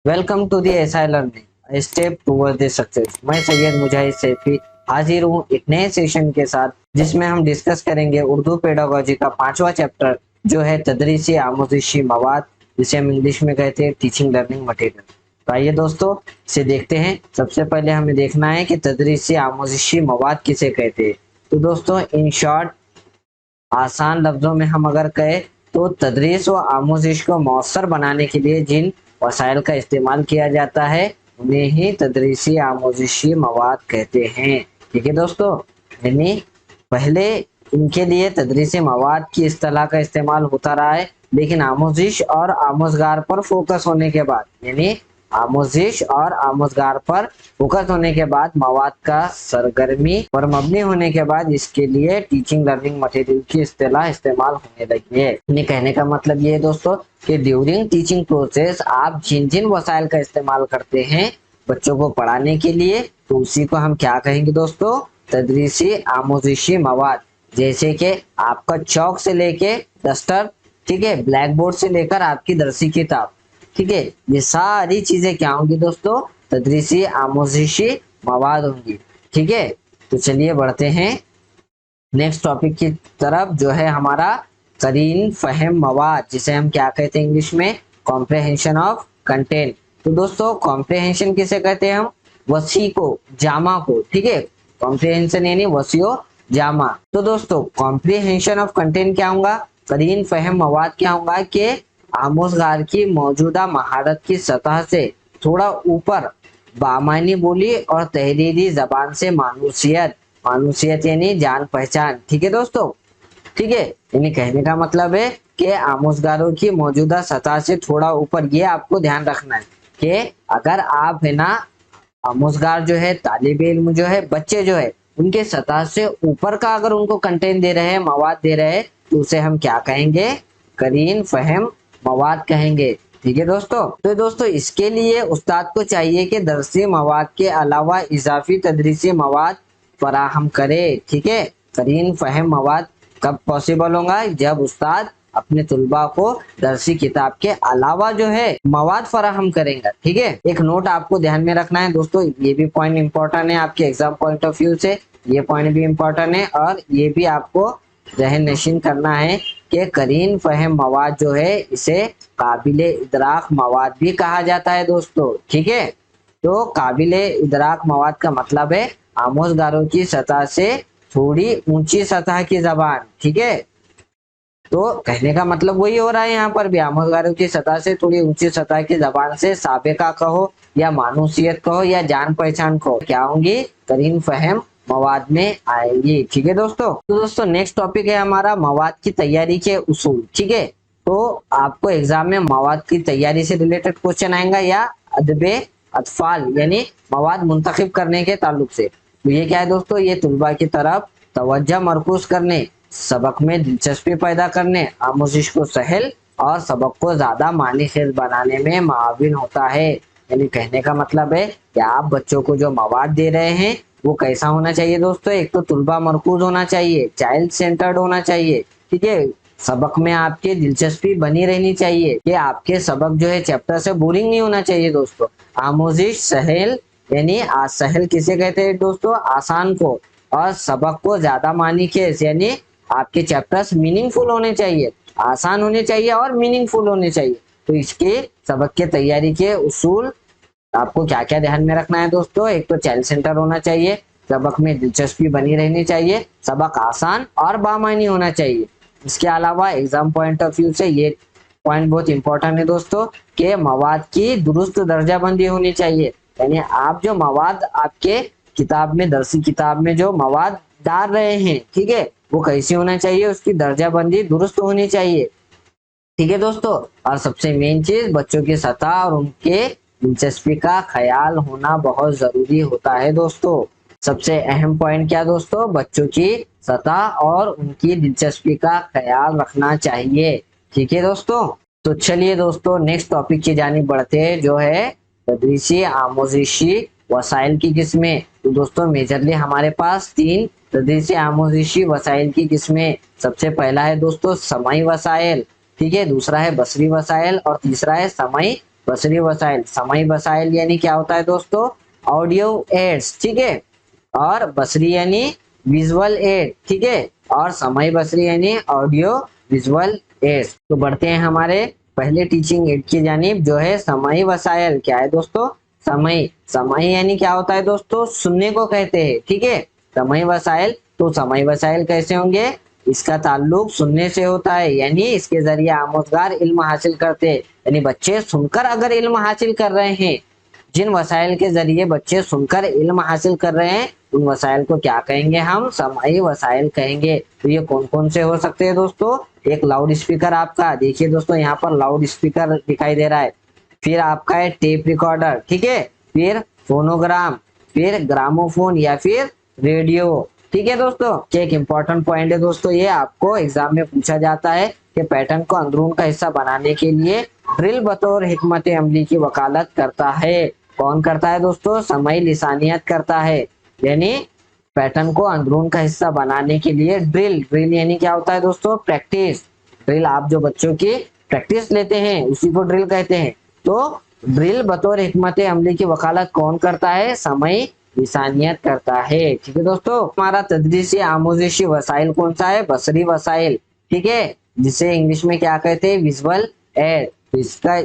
Welcome to the SI learning step toward the success. मैं सैयद मुजाहिद सैफी हाजिर हूँ एक नए सेशन के साथ, जिसमें हम डिस्कस करेंगे उर्दू पेडागोजी का 5वां चैप्टर, जो है तदरीसी आमोजिशी मवाद, जिसे हम इंग्लिश में कहते हैं टीचिंग लर्निंग मटेरियल। तो आइए दोस्तों इसे देखते हैं। सबसे पहले हमें देखना है कि तदरीसी आमोजिशी मवाद किसे कहते हैं। तो दोस्तों इन शॉर्ट, आसान लफ्जों में हम अगर कहें तो तदरीस व आमोजिश को मौसर बनाने के लिए जिन वसाइल का इस्तेमाल किया जाता है उन्हें ही तदरीसी आमोजिशी मवाद कहते हैं। ठीक है दोस्तों, यानी पहले इनके लिए तदरीसी मवाद की इस्तेलाह का इस्तेमाल होता रहा है, लेकिन आमोजिश और आमोजगार पर फोकस होने के बाद, यानी आमोजिश और आमोजगार पर फोकस होने के बाद, मवाद का सरगर्मी पर मबनी होने के बाद इसके लिए टीचिंग लर्निंग मटेरियल की इस्तेलाह इस्तेमाल होने लगी है। इन्हें कहने का मतलब ये है दोस्तों कि ड्यूरिंग टीचिंग प्रोसेस आप जिन जिन वसाइल का इस्तेमाल करते हैं बच्चों को पढ़ाने के लिए, तो उसी को हम क्या कहेंगे दोस्तों, तदरीसी आमोजिशी मवाद। जैसे कि आपका चौक से लेके डस्टर, ठीक है, ब्लैक बोर्ड से लेकर आपकी दरसी किताब, ठीक है, ये सारी चीजें क्या होंगी दोस्तों, तदरीसी आमोजिशी मवाद होंगी। ठीक है, तो चलिए बढ़ते हैं नेक्स्ट टॉपिक की तरफ, जो है हमारा करीन फहम मवाद, जिसे हम क्या कहते हैं इंग्लिश में, कॉम्प्रहेंशन ऑफ कंटेंट। तो दोस्तों कॉम्प्रहेंशन किसे कहते हैं हम, वसी को, जामा को, ठीक है, कॉम्प्रहेंशन यानी वसीओ जामा। तो दोस्तों कॉम्प्रहेंशन ऑफ कंटेंट क्या होगा, करीन फहम मवाद क्या होगा कि आमोजगार की मौजूदा महारत की सतह से थोड़ा ऊपर बामानी बोली और तहरीरी जबान से मानूसियत, मानूसियत यानी जान पहचान। ठीक है दोस्तों, ठीक है, यानी कहने का मतलब है कि आमोजगारों की मौजूदा सतह से थोड़ा ऊपर, ये आपको ध्यान रखना है कि अगर आप है ना आमोजगार जो है, तालिब इल्म जो है, बच्चे जो है, उनके सतह से ऊपर का अगर उनको कंटेंट दे रहे हैं, मवाद दे रहे हैं, तो उसे हम क्या कहेंगे, करीन फहम मवाद कहेंगे। ठीक है दोस्तों, तो दोस्तों इसके लिए उस्ताद को चाहिए कि दरसी मवाद के अलावा इजाफी तदरीसी मवाद फराहम करे। ठीक है, करीन फहम मवाद कब पॉसिबल होगा, जब उस्ताद अपने तुलबा को दरसी किताब के अलावा जो है मवाद फराहम करेंगे। ठीक है, एक नोट आपको ध्यान में रखना है दोस्तों, ये भी पॉइंट इंपॉर्टेंट है आपके एग्जाम पॉइंट ऑफ व्यू से, ये पॉइंट भी इंपॉर्टेंट है, और ये भी आपको जहन नशीन करना है कि करीन फहम मवाद जो है इसे काबिले इदराक मवाद भी कहा जाता है दोस्तों। ठीक है, तो काबिले इदराक मवाद का मतलब है आमोजगारों की सतह से थोड़ी ऊंची सतह की जबान। ठीक है, तो कहने का मतलब वही हो रहा है यहाँ पर भी, आमोजगारों की सतह से थोड़ी ऊंची सतह की जबान से साबिका कहो या मानूसियत कहो या जान पहचान कहो, क्या होंगी, करीन फहम मवाद में आएंगी। ठीक है दोस्तों, तो दोस्तों नेक्स्ट टॉपिक है हमारा मवाद की तैयारी के उसूल। ठीक है, तो आपको एग्जाम में मवाद की तैयारी से रिलेटेड क्वेश्चन आएगा या अदबे अतफाल यानी मवाद मुंतखब करने के ताल्लुक से। तो ये क्या है दोस्तों, ये तुलबा की तरफ तवज्जो मरकूज करने, सबक में दिलचस्पी पैदा करने, आमोजिश को सहल और सबक को ज्यादा मानी खेज बनाने में माविन होता है। यानी कहने का मतलब है कि आप बच्चों को जो मवाद दे रहे हैं वो कैसा होना चाहिए दोस्तों, एक तो तुलबा मरकूज होना चाहिए, चाइल्ड सेंटर्ड होना चाहिए। ठीक है, सबक में आपके दिलचस्पी बनी रहनी चाहिए, कि आपके सबक जो है चैप्टर से बोरिंग नहीं होना चाहिए दोस्तों। आमोजिश सहल यानी सहल किसे कहते हैं दोस्तों, आसान को, और सबक को ज्यादा मानी खेज यानी आपके चैप्टर्स मीनिंगफुल होने चाहिए, आसान होने चाहिए और मीनिंगफुल होने चाहिए। तो इसके सबक के तैयारी के उसूल आपको क्या क्या ध्यान में रखना है दोस्तों, एक तो चाइल्ड सेंटर होना चाहिए, सबक में दिलचस्पी बनी रहनी चाहिए, सबक आसान और बामानी होना चाहिए। इसके अलावा एग्जाम पॉइंट ऑफ व्यू से ये पॉइंट बहुत इंपॉर्टेंट है दोस्तों कि मवाद की दुरुस्त दर्जाबंदी होनी चाहिए। यानी आप जो मवाद आपके किताब में, दरसी किताब में जो मवाद डाल रहे हैं, ठीक है, वो कैसी होना चाहिए, उसकी दर्जाबंदी दुरुस्त होनी चाहिए। ठीक है दोस्तों, और सबसे मेन चीज बच्चों की सतह और उनके दिलचस्पी का ख्याल होना बहुत जरूरी होता है दोस्तों। सबसे अहम पॉइंट क्या दोस्तों, बच्चों की सतह और उनकी दिलचस्पी का ख्याल रखना चाहिए। ठीक है दोस्तों, तो चलिए दोस्तों नेक्स्ट टॉपिक की जानिब बढ़ते हैं, जो है तदरीसी आमोजिशी वसाइल की किस्में। तो दोस्तों मेजरली हमारे पास 3 तदरीसी आमोजिशी वसाइल की किस्में। सबसे पहला है दोस्तों समाई वसाइल, ठीक है, दूसरा है बसरी वसाइल और तीसरा है समाई बसरी वसाइल। समय वसाइल यानी क्या होता है दोस्तों, ऑडियो एड्स, ठीक है, और बसरी यानी विजुअल एड, ठीक है, और समय बसरी यानी ऑडियो विजुअल एड्स। तो बढ़ते हैं हमारे पहले टीचिंग एड की जानिब, जो है समय वसाइल। क्या है दोस्तों, समय। समय यानी क्या होता है दोस्तों, सुनने को कहते हैं, ठीक है। समय वसाइल, तो समय वसाइल कैसे होंगे, इसका ताल्लुक सुनने से होता है, यानी इसके जरिए आमोजगार इल्म हासिल करते हैं, यानी बच्चे सुनकर अगर इल्म हासिल कर रहे हैं, जिन वसाइल के जरिए बच्चे सुनकर इल्म हासिल कर रहे हैं, उन वसाइल को क्या कहेंगे, हम समई वसाइल कहेंगे। तो ये कौन कौन से हो सकते हैं दोस्तों, एक लाउड स्पीकर, आपका देखिए दोस्तों यहाँ पर लाउड स्पीकर दिखाई दे रहा है, फिर आपका है टेप रिकॉर्डर, ठीक है, फिर फोनोग्राम, फिर ग्रामोफोन या फिर रेडियो, ठीक है दोस्तों। एक इंपॉर्टेंट पॉइंट है दोस्तों, ये आपको एग्जाम में पूछा जाता है कि पैटर्न को अंदरून का हिस्सा बनाने के लिए ड्रिल बतौर हिकमत अमली की वकालत करता है। कौन करता है दोस्तों, समय लिसानियत करता है, यानी पैटर्न को अंदरून का हिस्सा बनाने के लिए ड्रिल। ड्रिल यानी क्या होता है दोस्तों, प्रैक्टिस। ड्रिल, आप जो बच्चों की प्रैक्टिस लेते हैं उसी को ड्रिल कहते हैं। तो ड्रिल बतौर हिकमत अमली की वकालत कौन करता है, समय लिसानियत करता है, ठीक है दोस्तों। हमारा तदरीसी आमोजिशी वसाइल कौन सा है, बसरी वसाइल, ठीक है, जिसे इंग्लिश में क्या कहते हैं, विजुअल एड। तो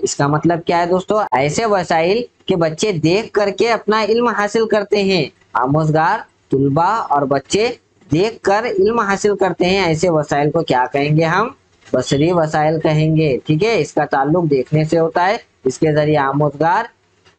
इसका मतलब क्या है दोस्तों, ऐसे वसाइल के बच्चे देख करके अपना इल्म हासिल करते हैं। आमोजगार तुलबा और बच्चे देख कर इल्म हासिल करते हैं, ऐसे वसाइल को क्या कहेंगे, हम बसरी वसाइल कहेंगे, ठीक है। इसका ताल्लुक देखने से होता है, इसके जरिए आमोजगार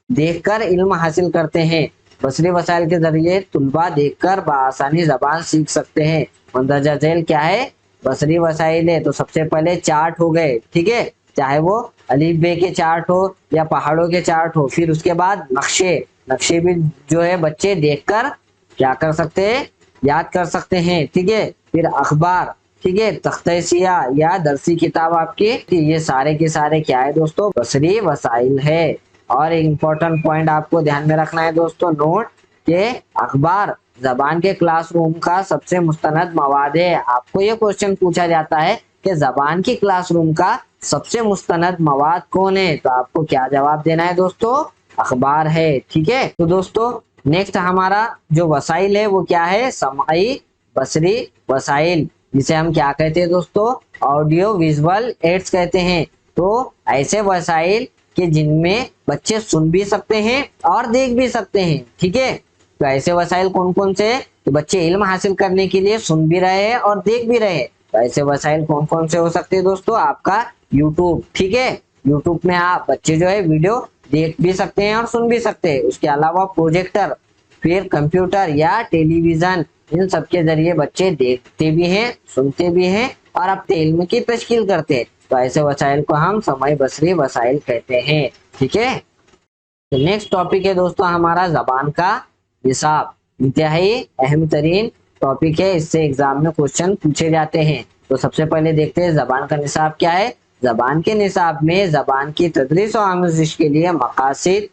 देखकर इल्म हासिल करते हैं। बसरी वसाइल के जरिए तुलबा देखकर बआसानी जबान सीख सकते हैं। मंदरजा झेल क्या है, बसरी वसाइल है। तो सबसे पहले चार्ट हो गए, ठीक है, चाहे वो अलीफ बे के चार्ट हो या पहाड़ों के चार्ट हो। फिर उसके बाद नक्शे, नक्शे भी जो है बच्चे देखकर क्या कर सकते हैं, याद कर सकते हैं, ठीक है। फिर अखबार, ठीक है, तख्ते-ए-सिया या दरसी किताब आपकी, ये सारे के सारे क्या है दोस्तों, बसरी वसाइल है। और एक इम्पोर्टेंट पॉइंट आपको ध्यान में रखना है दोस्तों, नोट के अखबार जबान के क्लासरूम का सबसे मुस्तनद मवाद है। आपको ये क्वेश्चन पूछा जाता है कि जबान की क्लासरूम का सबसे मुस्तनद मवाद कौन है, तो आपको क्या जवाब देना है दोस्तों, अखबार है, ठीक है। तो दोस्तों नेक्स्ट हमारा जो वसाइल है वो क्या है, समाई बसरी वसाइल, जिसे हम क्या कहते हैं दोस्तों, ऑडियो विजुअल एड्स कहते हैं। तो ऐसे वसाइल कि जिनमें बच्चे सुन भी सकते हैं और देख भी सकते हैं, ठीक है। तो ऐसे वसाइल कौन कौन से हैं, तो बच्चे इल्म हासिल करने के लिए सुन भी रहे हैं और देख भी रहे हैं। तो ऐसे वसाइल कौन कौन से हो सकते हैं दोस्तों, आपका यूट्यूब, ठीक है, यूट्यूब में आप बच्चे जो है वीडियो देख भी सकते हैं और सुन भी सकते हैं। उसके अलावा प्रोजेक्टर, फिर कंप्यूटर या टेलीविजन, इन सब के जरिए बच्चे देखते भी हैं, सुनते भी हैं और अपने इल्म की तश्कील करते हैं। तो ऐसे वसाइल को हम समय बसरी वसाइल कहते हैं, ठीक है। तो नेक्स्ट टॉपिक है दोस्तों हमारा जबान का निसाब। इंतहाई अहम तरीन टॉपिक है, इससे एग्जाम में क्वेश्चन पूछे जाते हैं। तो सबसे पहले देखते हैं जबान का निसाब क्या है। जबान के निसाब में जबान की तदरीस और आमूजिश के लिए मकासिद,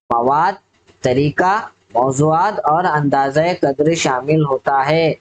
मवाद, तरीका, मौज़ूआत और अंदाज़े कदर शामिल होता है,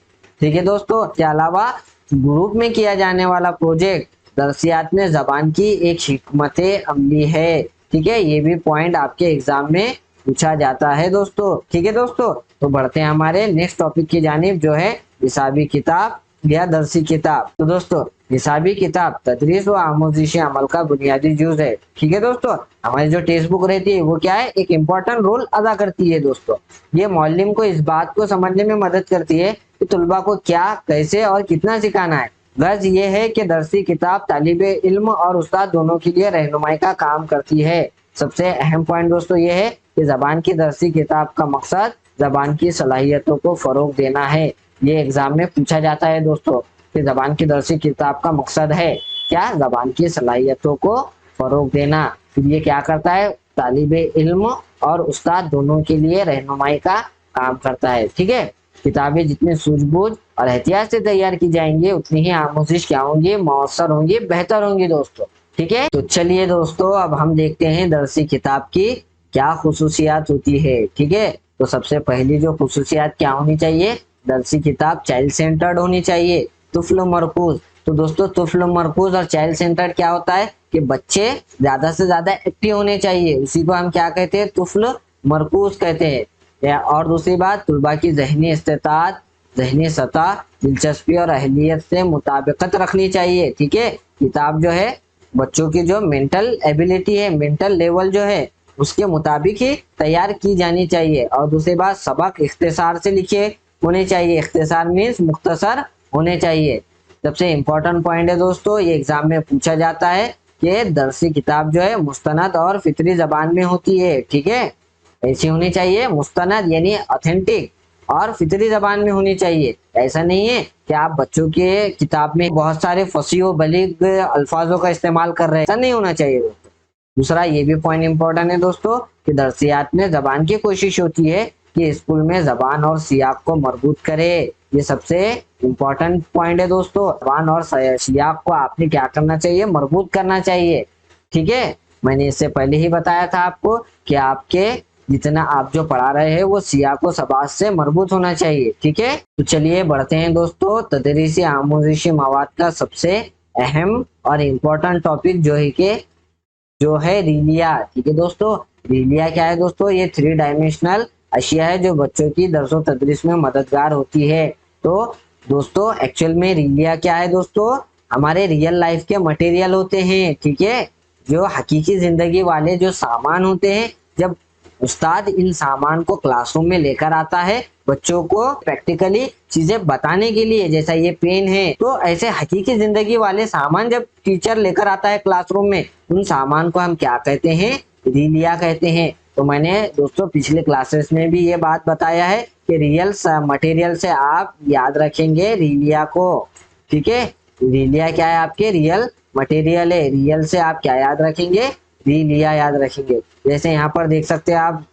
ठीक है दोस्तों। इसके अलावा ग्रुप में किया जाने वाला प्रोजेक्ट दरसियात में जबान की एक हिकमत अमली है, ठीक है। ये भी पॉइंट आपके एग्जाम में पूछा जाता है दोस्तों, ठीक है दोस्तों। तो बढ़ते हैं हमारे नेक्स्ट टॉपिक की जानिब, जो है निसाबी किताब या दरसी किताब। तो दोस्तों निसाबी किताब तदरीस व आमोजिशी अमल का बुनियादी जुज़ है, ठीक है दोस्तों। हमारी जो टेक्स्ट बुक रहती है वो क्या है, एक इम्पोर्टेंट रोल अदा करती है दोस्तों। ये मौलिम को इस बात को समझने में मदद करती है कि तुलबा को क्या, कैसे और कितना सिखाना है। गर्ज ये है कि दरसी किताब तालिबे इल्म और उस्ताद दोनों के लिए रहनुमाई का काम करती है। सबसे अहम पॉइंट दोस्तों ये है कि जबान की दरसी किताब का मकसद जबान की सलाहियतों को फरोग देना है। ये एग्जाम में पूछा जाता है दोस्तों कि जबान की दरसी किताब का मकसद है क्या, जबान की सलाहियतों को फरोग देना। फिर ये क्या करता है, तालिबे इल्म और उस्ताद दोनों के लिए रहनुमाई का काम करता है, ठीक है। किताबें जितने सूझबूझ और एहतियात से तैयार की जाएंगे उतनी ही आमोजिश क्या होंगी, मौसर होंगी, बेहतर होंगी दोस्तों, ठीक है। तो चलिए दोस्तों अब हम देखते हैं दरसी किताब की क्या खुसूसियात होती है, ठीक है। तो सबसे पहली जो खुसूसियात क्या होनी चाहिए, दरसी किताब चाइल्ड सेंटर्ड होनी चाहिए, तुफल मरकूज। तो दोस्तों तुफल मरकूज और चाइल्ड सेंटर्ड क्या होता है कि कि बच्चे ज्यादा से ज्यादा एक्टिव होने चाहिए, उसी को हम क्या कहते हैं, तुफल मरकूज कहते हैं। और दूसरी बात, तुलबा की जहनी इस्तेताअत, जहनी सतह, दिलचस्पी और अहलियत से मुताबिकत रखनी चाहिए। ठीक है, किताब जो है बच्चों की जो मेंटल एबिलिटी है, मेंटल लेवल जो है उसके मुताबिक ही तैयार की जानी चाहिए। और दूसरी बात, सबक इख्तिसार से लिखे होने चाहिए। इख्तिसार मीन्स मुख्तसर होने चाहिए। सबसे इम्पोर्टेंट पॉइंट है दोस्तों, ये एग्जाम में पूछा जाता है कि दरसी किताब जो है मुस्तनद और फितरी जबान में होती है। ठीक है, ऐसी होनी चाहिए, मुस्तनद यानी ऑथेंटिक, और फितरी जबान में होनी चाहिए। ऐसा नहीं है कि आप बच्चों के किताब में बहुत सारे फसी व बलीग अल्फाजों का इस्तेमाल कर रहे हैं, ऐसा नहीं होना चाहिए दोस्तों। दूसरा ये भी पॉइंट इंपॉर्टेंट है दोस्तों कि दरसियात में जबान की कोशिश होती है कि स्कूल में जबान और सियाक को मरबूत करे। ये सबसे इम्पोर्टेंट पॉइंट है दोस्तों, जबान और सियाक को आपने क्या करना चाहिए, मरबूत करना चाहिए। ठीक है, मैंने इससे पहले ही बताया था आपको कि आपके जितना आप जो पढ़ा रहे हैं वो सियाक व सबात से मरबूत होना चाहिए। ठीक है, तो चलिए बढ़ते हैं दोस्तों तदरीसी आमूजिशी मवाद का सबसे अहम और इम्पोर्टेंट टॉपिक जो है रीलिया। ठीक है दोस्तों, रीलिया क्या है दोस्तों, ये 3 डायमेंशनल अशिया है जो बच्चों की दरसो तदरीस में मददगार होती है। तो दोस्तों एक्चुअल में रीलिया क्या है दोस्तों, हमारे रियल लाइफ के मटेरियल होते हैं। ठीक है, जो हकीकी जिंदगी वाले जो सामान होते हैं, जब उस्ताद इन सामान को क्लासरूम में लेकर आता है बच्चों को प्रैक्टिकली चीजें बताने के लिए, जैसा ये पेन है, तो ऐसे हकीकी जिंदगी वाले सामान जब टीचर लेकर आता है क्लासरूम में, उन सामान को हम क्या कहते हैं, रीलिया कहते हैं। तो मैंने दोस्तों पिछले क्लासेस में भी ये बात बताया है कि रियल मटेरियल से आप याद रखेंगे रीलिया को। ठीक है, रीलिया क्या है, आपके रियल मटेरियल है, रियल से आप क्या याद रखेंगे, रीलिया याद रखेंगे। जैसे यहाँ पर देख सकते हैं आप,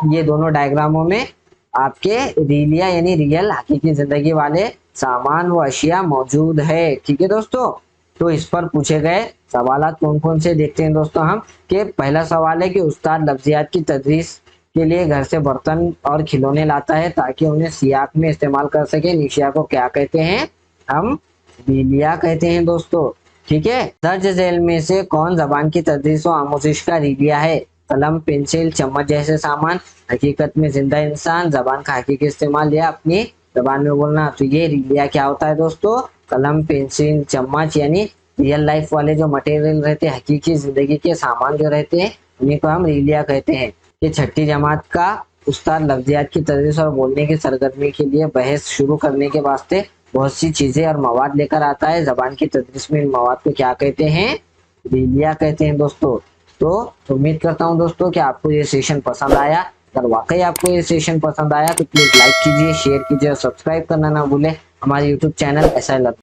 ये दोनों डायग्रामों में आपके रीलिया यानी रियल हकीकी जिंदगी वाले सामान व अशिया मौजूद है। ठीक है दोस्तों, तो इस पर पूछे गए सवालात कौन कौन से देखते हैं दोस्तों हम, कि पहला सवाल है कि उस्ताद लफ्जियात की तदरीस के लिए घर से बर्तन और खिलौने लाता है ताकि उन्हें सियाक में इस्तेमाल कर सके। निशिया को क्या कहते हैं, हम रीलिया कहते हैं दोस्तों। ठीक है, दर्ज झेल में से कौन जबान की तदरीस व आमोजिश का रीलिया है, कलम, पेंसिल, चम्मच जैसे सामान, हकीकत में जिंदा इंसान, जबान का हकीकी इस्तेमाल या अपनी जबान में बोलना। तो ये रीलिया क्या होता है दोस्तों, कलम, पेंसिल, चम्मच यानी रियल लाइफ वाले जो मटेरियल रहते हैं, हकीकी जिंदगी के सामान जो रहते हैं, उन्हीं को हम रीलिया कहते हैं। ये 6ठी जमात का उस्ताद लफ्जियात की तदरीस और बोलने की सरगर्मी के लिए बहस शुरू करने के वास्ते बहुत सी चीजें और मवाद लेकर आता है। जबान की तदरीस में इन मवाद को क्या कहते हैं, रीलिया कहते हैं दोस्तों। तो उम्मीद करता हूँ दोस्तों कि आपको ये सेशन पसंद आया। अगर वाकई आपको ये सेशन पसंद आया तो प्लीज लाइक कीजिए, शेयर कीजिए और सब्सक्राइब करना ना भूलें हमारे यूट्यूब चैनल SI लर्निंग।